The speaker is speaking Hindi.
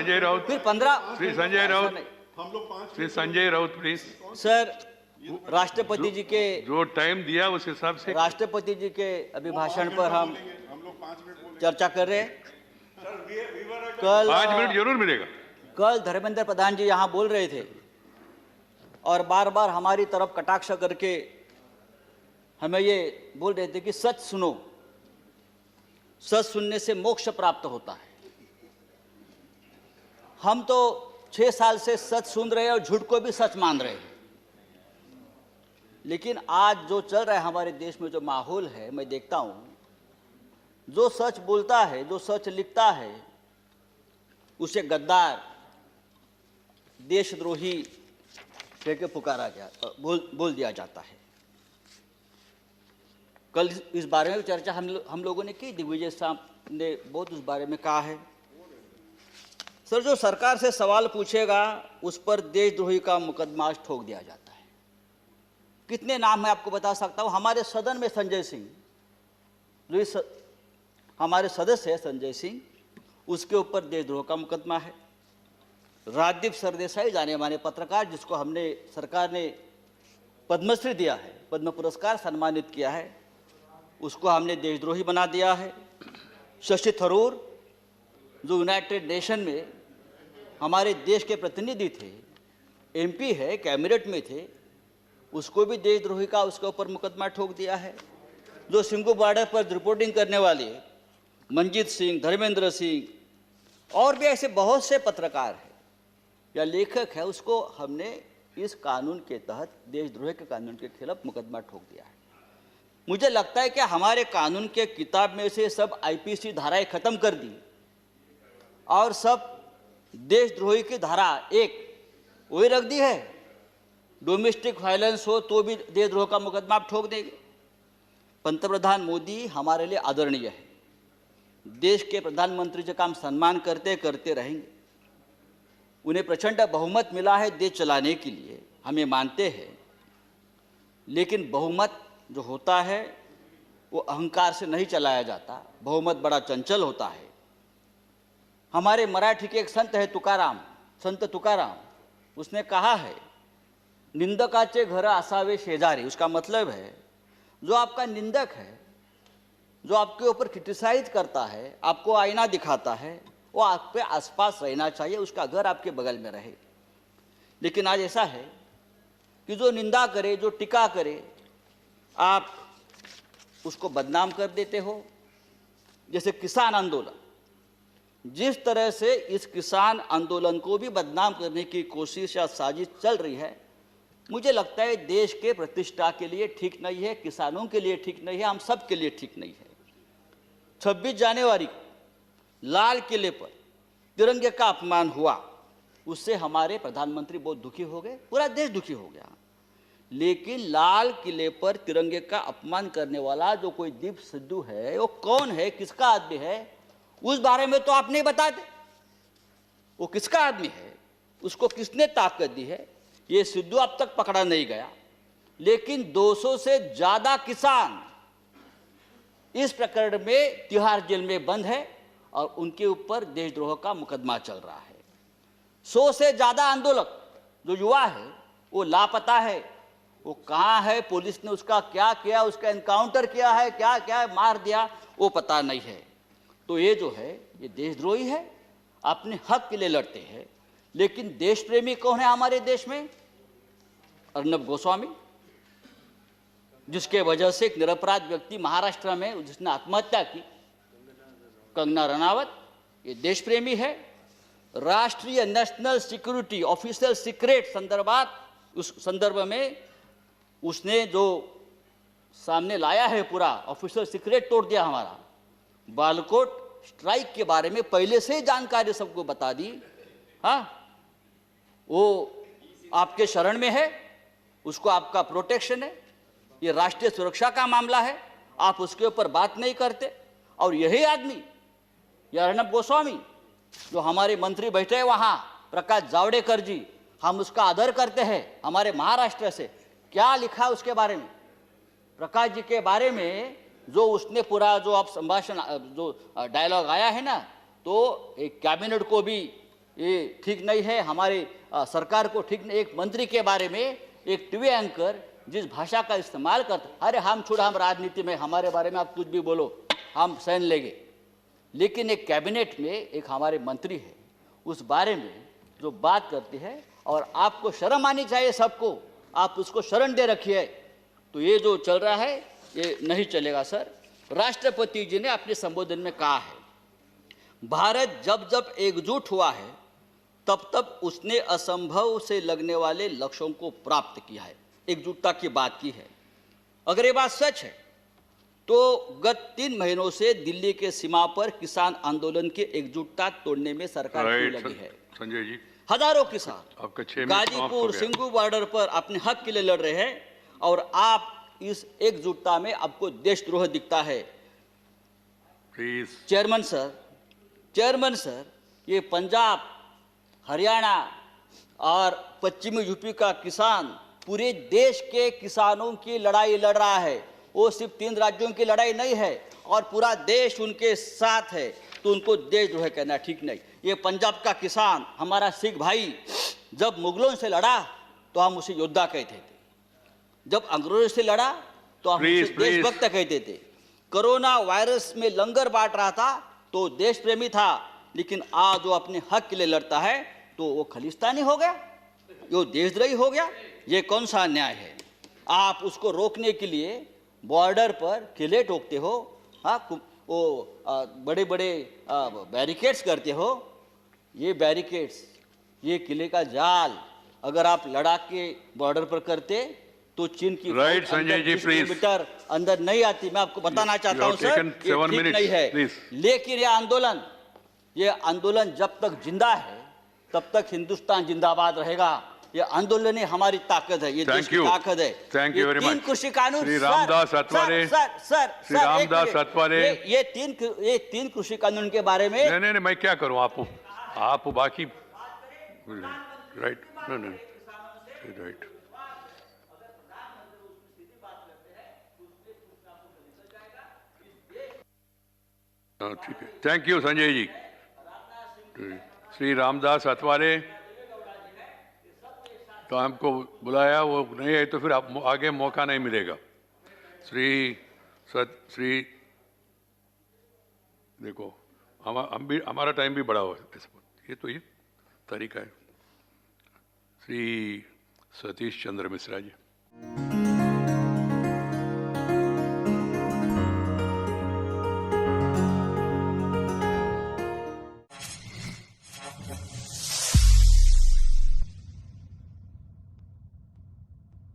संजय राउत, फिर 15 श्री संजय राउत, हम लोग 5 श्री संजय राउत प्लीज। सर राष्ट्रपति जी के जो टाइम दिया उस हिसाब से। राष्ट्रपति जी के अभिभाषण पर हम लोग 5 मिनट बोलेंगे। चर्चा कर रहे हैं। कल 5 मिनट जरूर मिलेगा। कल धर्मेंद्र प्रधान जी यहाँ बोल रहे थे और बार बार हमारी तरफ कटाक्ष करके हमें ये बोल रहे थे कि सच सुनो, सच सुनने से मोक्ष प्राप्त होता है। हम तो 6 साल से सच सुन रहे हैं और झूठ को भी सच मान रहे हैं, लेकिन आज जो चल रहा है हमारे देश में, जो माहौल है, मैं देखता हूँ जो सच बोलता है, जो सच लिखता है, उसे गद्दार, देशद्रोही कह के पुकारा गया, बोल दिया जाता है। कल इस बारे में चर्चा हम लोगों ने की, दिग्विजय साहब ने बहुत उस बारे में कहा है। सर, जो सरकार से सवाल पूछेगा उस पर देशद्रोही का मुकदमा ठोक दिया जाता है। कितने नाम मैं आपको बता सकता हूं। हमारे सदन में संजय सिंह, जो हमारे सदस्य है संजय सिंह, उसके ऊपर देशद्रोह का मुकदमा है। राजदीप सरदेसाई, जाने माने पत्रकार, जिसको हमने सरकार ने पद्मश्री दिया है, पद्म पुरस्कार सम्मानित किया है, उसको हमने देशद्रोही बना दिया है। शशि थरूर, जो यूनाइटेड नेशन में हमारे देश के प्रतिनिधि थे, एमपी है, कैबिनेट में थे, उसको भी देशद्रोही का उसके ऊपर मुकदमा ठोक दिया है। जो सिंघू बॉर्डर पर रिपोर्टिंग करने वाले मंजीत सिंह, धर्मेंद्र सिंह और भी ऐसे बहुत से पत्रकार हैं या लेखक है, उसको हमने इस कानून के तहत, देशद्रोह के कानून के खिलाफ मुकदमा ठोक दिया है। मुझे लगता है कि हमारे कानून के किताब में से सब आईपीसी धाराएं खत्म कर दी और सब देशद्रोही की धारा एक वही रख दी है। डोमेस्टिक वायलेंस हो तो भी देशद्रोह का मुकदमा आप ठोक देंगे। पंतप्रधान मोदी हमारे लिए आदरणीय है। देश के प्रधानमंत्री जी का हम सम्मान करते करते रहेंगे। उन्हें प्रचंड बहुमत मिला है देश चलाने के लिए, हमें मानते हैं, लेकिन बहुमत जो होता है वो अहंकार से नहीं चलाया जाता। बहुमत बड़ा चंचल होता है। हमारे मराठी के एक संत है तुकाराम, संत तुकाराम, उसने कहा है, निंदकाचे घर असावे शेजारी। उसका मतलब है जो आपका निंदक है, जो आपके ऊपर क्रिटिसाइज करता है, आपको आईना दिखाता है, वो आपके आसपास रहना चाहिए, उसका घर आपके बगल में रहे। लेकिन आज ऐसा है कि जो निंदा करे, जो टीका करे, आप उसको बदनाम कर देते हो। जैसे किसान आंदोलन, जिस तरह से इस किसान आंदोलन को भी बदनाम करने की कोशिश या साजिश चल रही है, मुझे लगता है देश के प्रतिष्ठा के लिए ठीक नहीं है, किसानों के लिए ठीक नहीं है, हम सब के लिए ठीक नहीं है। 26 जनवरी को लाल किले पर तिरंगे का अपमान हुआ, उससे हमारे प्रधानमंत्री बहुत दुखी हो गए, पूरा देश दुखी हो गया। लेकिन लाल किले पर तिरंगे का अपमान करने वाला जो कोई दीप सिद्धू है, वो कौन है, किसका आदमी है, उस बारे में तो आप नहीं बताते। वो किसका आदमी है, उसको किसने ताकत दी है, ये सिद्धू अब तक पकड़ा नहीं गया। लेकिन 200 से ज्यादा किसान इस प्रकरण में तिहाड़ जेल में बंद है और उनके ऊपर देशद्रोह का मुकदमा चल रहा है। 100 से ज्यादा आंदोलक जो युवा है वो लापता है। वो कहाँ है, पुलिस ने उसका क्या किया, उसका एनकाउंटर किया है, क्या क्या मार दिया, वो पता नहीं है। तो ये जो है ये देशद्रोही है, अपने हक के लिए लड़ते हैं। लेकिन देश प्रेमी कौन है हमारे देश में? अर्नब गोस्वामी, जिसके वजह से एक निरपराध व्यक्ति महाराष्ट्र में जिसने आत्महत्या की, कंगना रनावत, ये देश प्रेमी है। राष्ट्रीय नेशनल सिक्योरिटी ऑफिशियल सीक्रेट संदर्भात, उस संदर्भ में उसने जो सामने लाया है, पूरा ऑफिशियल सीक्रेट तोड़ दिया हमारा। बालाकोट स्ट्राइक के बारे में पहले से ही जानकारी सबको बता दी। हाँ, वो आपके शरण में है, उसको आपका प्रोटेक्शन है, ये राष्ट्रीय सुरक्षा का मामला है, आप उसके ऊपर बात नहीं करते। और यही आदमी, यह अर्नब गोस्वामी, जो हमारे मंत्री बैठे हैं वहाँ, प्रकाश जावड़ेकर जी, हम उसका आदर करते हैं, हमारे महाराष्ट्र से, क्या लिखा उसके बारे में, प्रकाश जी के बारे में, जो उसने पूरा जो आप संभाषण, जो डायलॉग आया है ना, तो एक कैबिनेट को भी ये ठीक नहीं है, हमारी सरकार को ठीक नहीं। एक मंत्री के बारे में एक टीवी एंकर जिस भाषा का इस्तेमाल करता, अरे हम छोड़, हम राजनीति में, हमारे बारे में आप कुछ भी बोलो हम सहन लेंगे। लेकिन एक कैबिनेट में एक हमारे मंत्री है, उस बारे में जो बात करती है, और आपको शर्म आनी चाहिए सबको, आप उसको शरण दे रखिए। तो ये जो चल रहा है ये नहीं चलेगा सर। राष्ट्रपति जी ने अपने संबोधन में कहा है, भारत जब जब एकजुट हुआ है तब तब उसने असंभव से लगने वाले लक्ष्यों को प्राप्त किया है, एकजुटता की बात की है। अगर ये बात सच है तो गत 3 महीनों से दिल्ली के सीमा पर किसान आंदोलन की एकजुटता तोड़ने में सरकार क्यों लगी है? संजय जी, हजारों किसान आपका 6 मिनट समाप्त हो गाजीपुर गया। सिंगू बॉर्डर पर अपने हक के लिए लड़ रहे हैं, और आप इस एकजुटता में आपको देशद्रोह दिखता है। प्लीज। चेयरमैन सर, ये पंजाब, हरियाणा और पश्चिमी यूपी का किसान पूरे देश के किसानों की लड़ाई लड़ रहा है। वो सिर्फ 3 राज्यों की लड़ाई नहीं है, और पूरा देश उनके साथ है। तो उनको देशद्रोह कहना ठीक नहीं। ये पंजाब का किसान, हमारा सिख भाई, जब मुगलों से लड़ा तो हम उसे योद्धा कहते थे, जब अंग्रेजों से लड़ा तो हम उसे देशभक्त कहते थे। कोरोना वायरस में लंगर बांट रहा था तो देश प्रेमी था, लेकिन आज वो अपने हक के लिए लड़ता है तो वो खालिस्तानी हो गया, वो देशद्रोही हो गया। ये कौन सा अन्याय है? आप उसको रोकने के लिए बॉर्डर पर किले ठोकते हो, हाँ, वो बड़े बड़े बैरिकेड्स करते हो। ये बैरिकेड्स, ये किले का जाल अगर आप लड़ाक के बॉर्डर पर करते तो चीन की right Sanjay ji, 30 please. Kilometre अंदर नहीं आती। मैं आपको बताना चाहता हूं सर, ये 7 ठीक minutes, नहीं है। please. लेकिन ये आंदोलन जब तक जिंदा है तब तक हिंदुस्तान जिंदाबाद रहेगा। ये आंदोलन ही हमारी ताकत है, ये देश की ताकत है। Thank you very 3 much. कृषि कानून, श्री रामदास अठवले, श्री रामदास अठवले, ये 3 कृषि कानून के बारे में नहीं, मैं क्या करूं? आप बाकी राइट, राइट। ठीक है, थैंक यू संजय जी। श्री रामदास अठवले तो हमको बुलाया, वो नहीं है तो फिर आगे मौका नहीं मिलेगा। श्री देखो, हमारा टाइम भी बढ़ा हुआ है, ये तो ये तरीका है। श्री सतीश चंद्र मिश्रा जी।